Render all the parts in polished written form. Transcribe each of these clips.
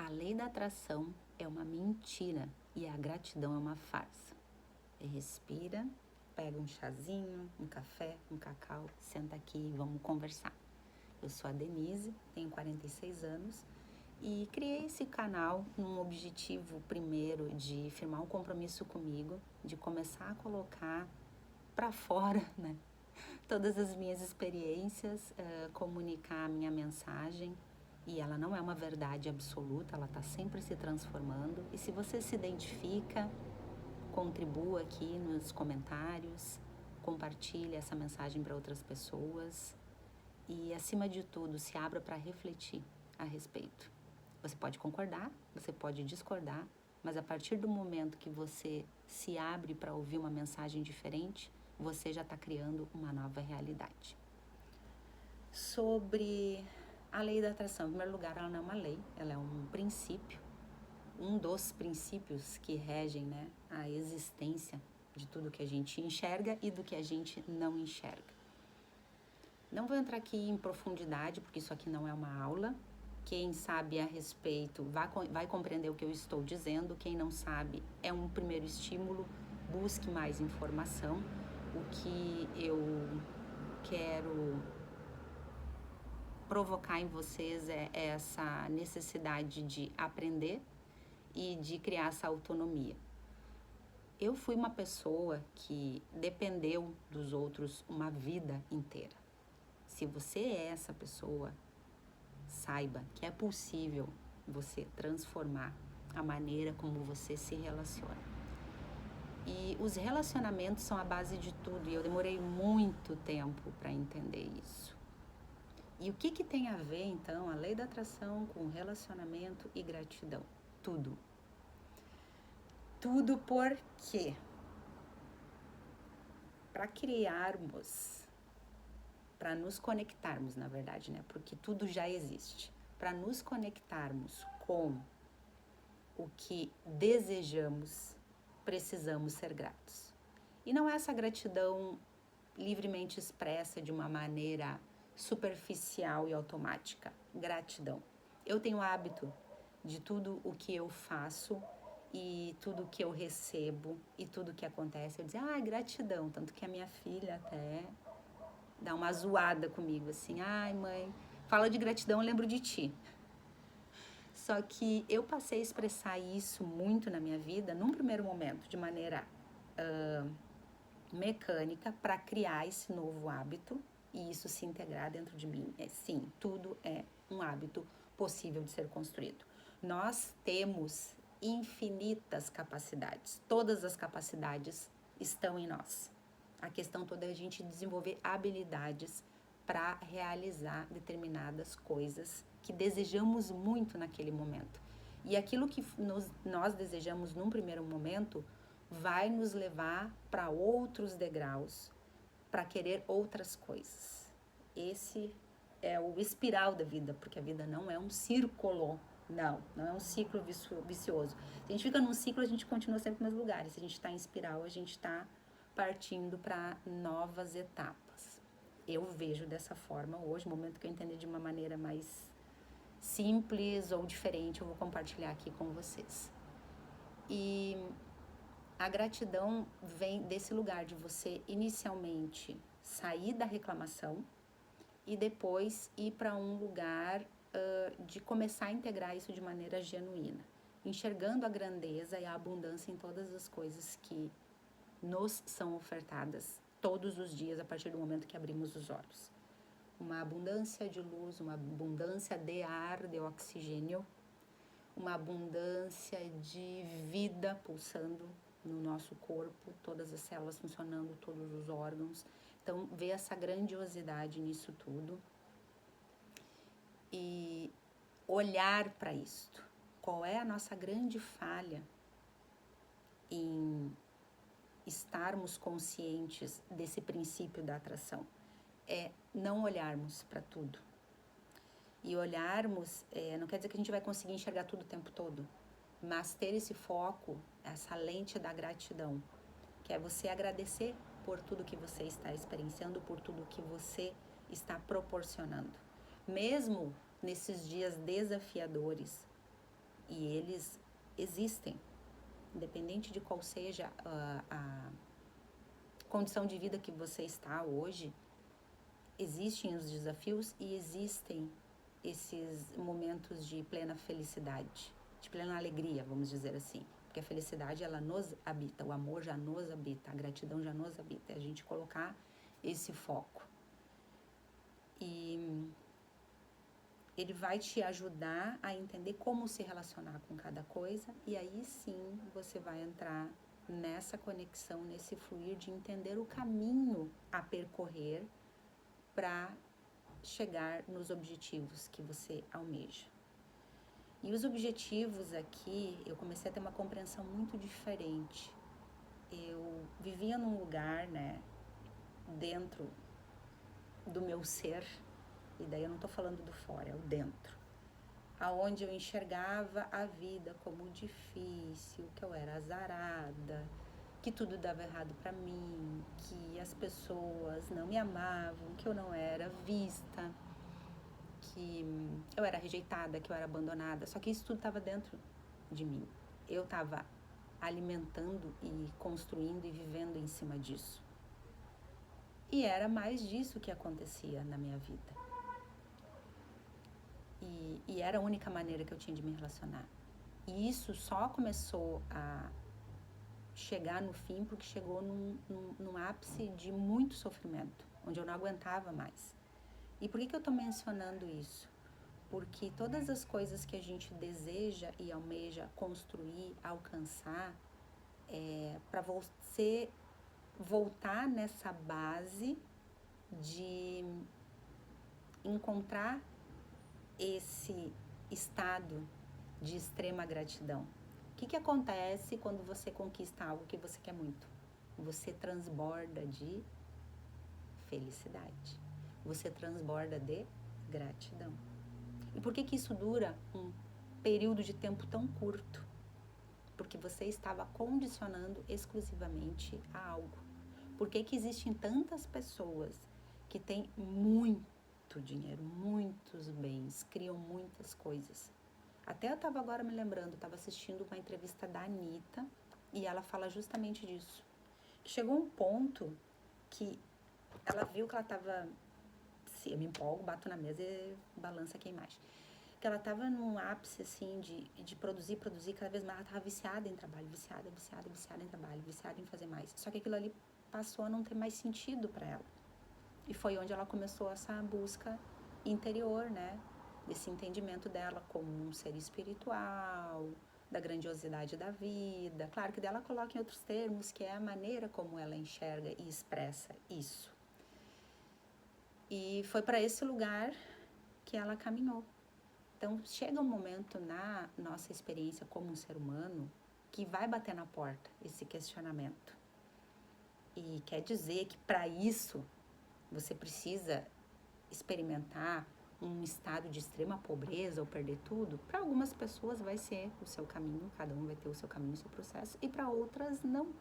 A lei da atração é uma mentira e a gratidão é uma farsa. Respira, pega um chazinho, um café, um cacau, senta aqui e vamos conversar. Eu sou a Denise, tenho 46 anos e criei esse canal num objetivo primeiro de firmar um compromisso comigo, de começar a colocar para fora, né, todas as minhas experiências, comunicar a minha mensagem. E ela não é uma verdade absoluta, ela está sempre se transformando. E se você se identifica, contribua aqui nos comentários, compartilhe essa mensagem para outras pessoas e, acima de tudo, se abra para refletir a respeito. Você pode concordar, você pode discordar, mas a partir do momento que você se abre para ouvir uma mensagem diferente, você já está criando uma nova realidade. Sobre a lei da atração, em primeiro lugar, ela não é uma lei, ela é um princípio, um dos princípios que regem, né, a existência de tudo que a gente enxerga e do que a gente não enxerga. Não vou entrar aqui em profundidade, porque isso aqui não é uma aula. Quem sabe a respeito vai compreender o que eu estou dizendo. Quem não sabe, é um primeiro estímulo, busque mais informação. O que eu quero provocar em vocês é essa necessidade de aprender e de criar essa autonomia. Eu fui uma pessoa que dependeu dos outros uma vida inteira. Se você é essa pessoa, saiba que é possível você transformar a maneira como você se relaciona. E os relacionamentos são a base de tudo, e eu demorei muito tempo para entender isso. E o que tem a ver, então, a lei da atração com relacionamento e gratidão? Tudo. Tudo porque para criarmos, para nos conectarmos, na verdade, né? Porque tudo já existe. Para nos conectarmos com o que desejamos, precisamos ser gratos. E não é essa gratidão livremente expressa de uma maneira superficial e automática. Gratidão. Eu tenho hábito de tudo o que eu faço e tudo o que eu recebo e tudo o que acontece, eu dizer, gratidão. Tanto que a minha filha até dá uma zoada comigo, assim, mãe, fala de gratidão, eu lembro de ti. Só que eu passei a expressar isso muito na minha vida, num primeiro momento, de maneira mecânica, para criar esse novo hábito e isso se integrar dentro de mim. Sim, tudo é um hábito possível de ser construído. Nós temos infinitas capacidades, todas as capacidades estão em nós. A questão toda é a gente desenvolver habilidades para realizar determinadas coisas que desejamos muito naquele momento. E aquilo que nós desejamos num primeiro momento vai nos levar para outros degraus, para querer outras coisas. Esse é o espiral da vida, porque a vida não é um círculo, não é um ciclo vicioso. Se a gente fica num ciclo, a gente continua sempre nos lugares. Se a gente está em espiral, a gente está partindo para novas etapas. Eu vejo dessa forma hoje, no momento que eu entender de uma maneira mais simples ou diferente, eu vou compartilhar aqui com vocês. E a gratidão vem desse lugar de você inicialmente sair da reclamação e depois ir para um lugar de começar a integrar isso de maneira genuína, enxergando a grandeza e a abundância em todas as coisas que nos são ofertadas todos os dias a partir do momento que abrimos os olhos. Uma abundância de luz, uma abundância de ar, de oxigênio, uma abundância de vida pulsando no nosso corpo, todas as células funcionando, todos os órgãos. Então, ver essa grandiosidade nisso tudo e olhar para isto. Qual é a nossa grande falha em estarmos conscientes desse princípio da atração? É não olharmos para tudo. E olharmos, não quer dizer que a gente vai conseguir enxergar tudo o tempo todo, mas ter esse foco, essa lente da gratidão, que é você agradecer por tudo que você está experienciando, por tudo que você está proporcionando. Mesmo nesses dias desafiadores, e eles existem, independente de qual seja a condição de vida que você está hoje, existem os desafios e existem esses momentos de plena felicidade, de plena alegria, vamos dizer assim. Porque a felicidade, ela nos habita, o amor já nos habita, a gratidão já nos habita. É a gente colocar esse foco. E ele vai te ajudar a entender como se relacionar com cada coisa, e aí sim você vai entrar nessa conexão, nesse fluir de entender o caminho a percorrer para chegar nos objetivos que você almeja. E os objetivos aqui, eu comecei a ter uma compreensão muito diferente. Eu vivia num lugar, né, dentro do meu ser, e daí eu não tô falando do fora, é o dentro, aonde eu enxergava a vida como difícil, que eu era azarada, que tudo dava errado para mim, que as pessoas não me amavam, que eu não era vista, que eu era rejeitada, que eu era abandonada. Só que isso tudo estava dentro de mim. Eu estava alimentando e construindo e vivendo em cima disso. E era mais disso que acontecia na minha vida. E era a única maneira que eu tinha de me relacionar. E isso só começou a chegar no fim porque chegou num ápice de muito sofrimento, onde eu não aguentava mais. E por que eu estou mencionando isso? Porque todas as coisas que a gente deseja e almeja construir, alcançar, para você voltar nessa base de encontrar esse estado de extrema gratidão. O que acontece quando você conquista algo que você quer muito? Você transborda de felicidade. Você transborda de gratidão. E por que isso dura um período de tempo tão curto? Porque você estava condicionando exclusivamente a algo. Por que existem tantas pessoas que têm muito dinheiro, muitos bens, criam muitas coisas? Até eu estava agora me lembrando, estava assistindo uma entrevista da Anitta e ela fala justamente disso. Chegou um ponto que ela viu que ela estava... Eu me empolgo, bato na mesa e balança quem mais. Que ela estava num ápice, assim, de produzir, cada vez mais. Ela estava viciada em trabalho, viciada em trabalho, viciada em fazer mais. Só que aquilo ali passou a não ter mais sentido para ela. E foi onde ela começou essa busca interior, né? Desse entendimento dela como um ser espiritual, da grandiosidade da vida. Claro que dela coloca em outros termos, que é a maneira como ela enxerga e expressa isso. E foi para esse lugar que ela caminhou. Então, chega um momento na nossa experiência como um ser humano que vai bater na porta esse questionamento. E quer dizer que para isso você precisa experimentar um estado de extrema pobreza ou perder tudo? Para algumas pessoas vai ser o seu caminho, cada um vai ter o seu caminho, o seu processo, e para outras não.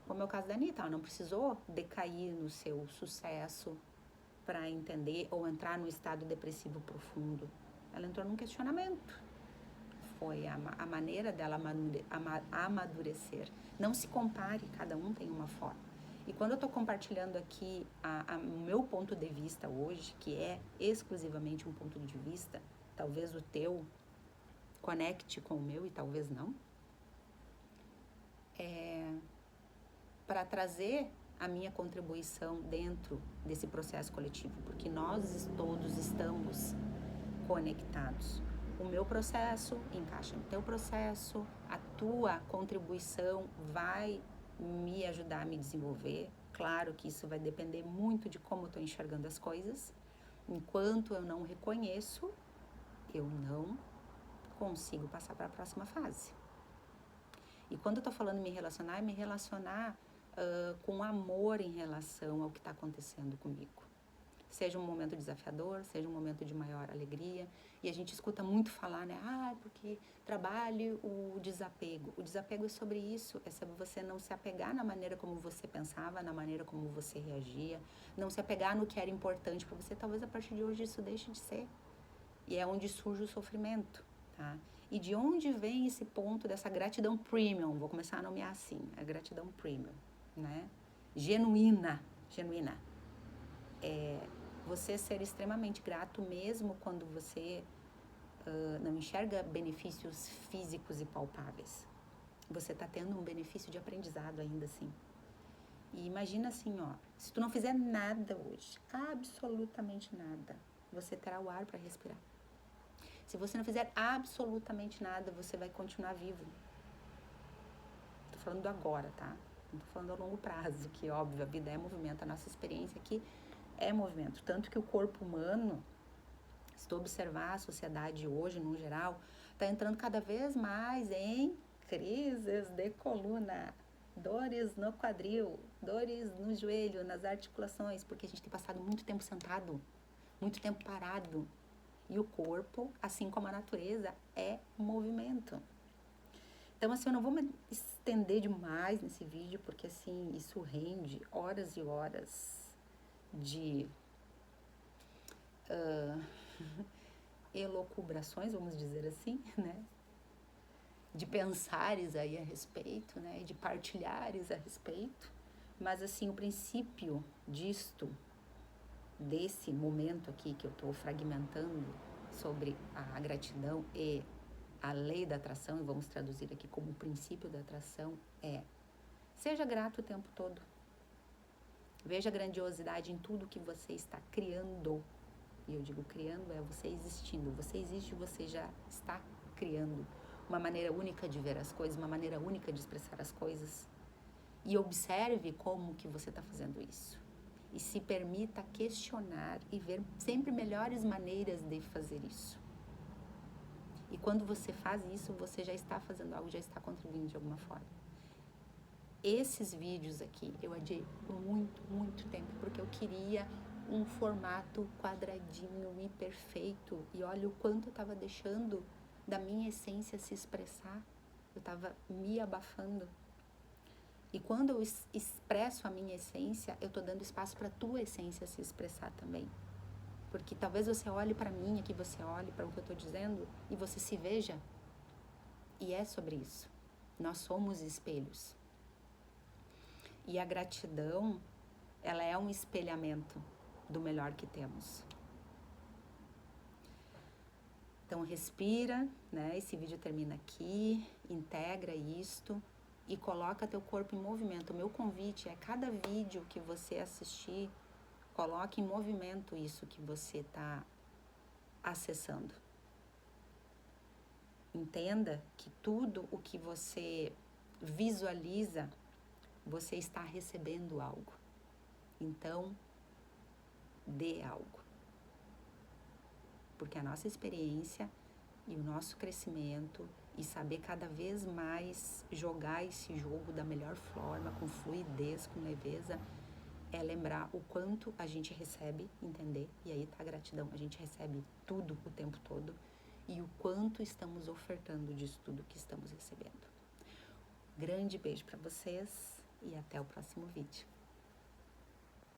Como é o caso da Anitta, ela não precisou decair no seu sucesso para entender ou entrar num estado depressivo profundo. Ela entrou num questionamento. Foi a maneira dela amadurecer. Não se compare, cada um tem uma forma. E quando eu estou compartilhando aqui o meu ponto de vista hoje, que é exclusivamente um ponto de vista, talvez o teu conecte com o meu e talvez não, para trazer a minha contribuição dentro desse processo coletivo, porque nós todos estamos conectados. O meu processo encaixa no teu processo, a tua contribuição vai me ajudar a me desenvolver. Claro que isso vai depender muito de como eu estou enxergando as coisas. Enquanto eu não reconheço, eu não consigo passar para a próxima fase. E quando eu estou falando me relacionar, é me relacionar com amor em relação ao que está acontecendo comigo. Seja um momento desafiador, seja um momento de maior alegria. E a gente escuta muito falar, né? Porque trabalhe o desapego. O desapego é sobre isso, é sobre você não se apegar na maneira como você pensava, na maneira como você reagia, não se apegar no que era importante para você. Talvez a partir de hoje isso deixe de ser. E é onde surge o sofrimento. tá? E de onde vem esse ponto dessa gratidão premium? Vou começar a nomear assim, a gratidão premium, né? Genuína. Você ser extremamente grato mesmo quando você não enxerga benefícios físicos e palpáveis. Você está tendo um benefício de aprendizado ainda assim. E imagina assim, ó, se tu não fizer nada hoje, absolutamente nada, você terá o ar para respirar. Se você não fizer absolutamente nada, você vai continuar vivo. Tô falando do agora, tá? Não tô falando a longo prazo, que óbvio, a vida é movimento, a nossa experiência aqui é movimento. Tanto que o corpo humano, se tu observar a sociedade hoje, no geral, tá entrando cada vez mais em crises de coluna, dores no quadril, dores no joelho, nas articulações, porque a gente tem passado muito tempo sentado, muito tempo parado. E o corpo, assim como a natureza, é movimento. Então, assim, eu não vou me estender demais nesse vídeo, porque, assim, isso rende horas e horas de elucubrações, vamos dizer assim, né? De pensares aí a respeito, né? E de partilhares a respeito. Mas, assim, o princípio desse momento aqui que eu estou fragmentando sobre a gratidão e a lei da atração, e vamos traduzir aqui como o princípio da atração, seja grato o tempo todo. Veja a grandiosidade em tudo que você está criando. E eu digo criando é você existindo. Você existe, você já está criando uma maneira única de ver as coisas, uma maneira única de expressar as coisas. E observe como que você está fazendo isso. E se permita questionar e ver sempre melhores maneiras de fazer isso. E quando você faz isso, você já está fazendo algo, já está contribuindo de alguma forma. Esses vídeos aqui eu adiei por muito tempo, porque eu queria um formato quadradinho e perfeito. E olha o quanto eu estava deixando da minha essência se expressar. Eu estava me abafando. E quando eu expresso a minha essência, eu estou dando espaço para a tua essência se expressar também. Porque talvez você olhe para mim, aqui você olhe para o que eu estou dizendo e você se veja. E é sobre isso. Nós somos espelhos. E a gratidão, ela é um espelhamento do melhor que temos. Então respira, né? Esse vídeo termina aqui, integra isto e coloca teu corpo em movimento. O meu convite é cada vídeo que você assistir, coloque em movimento isso que você está acessando. Entenda que tudo o que você visualiza, você está recebendo algo. Então, dê algo. Porque a nossa experiência e o nosso crescimento e saber cada vez mais jogar esse jogo da melhor forma, com fluidez, com leveza, é lembrar o quanto a gente recebe, entender, e aí tá a gratidão, a gente recebe tudo o tempo todo, e o quanto estamos ofertando disso tudo que estamos recebendo. Grande beijo para vocês e até o próximo vídeo.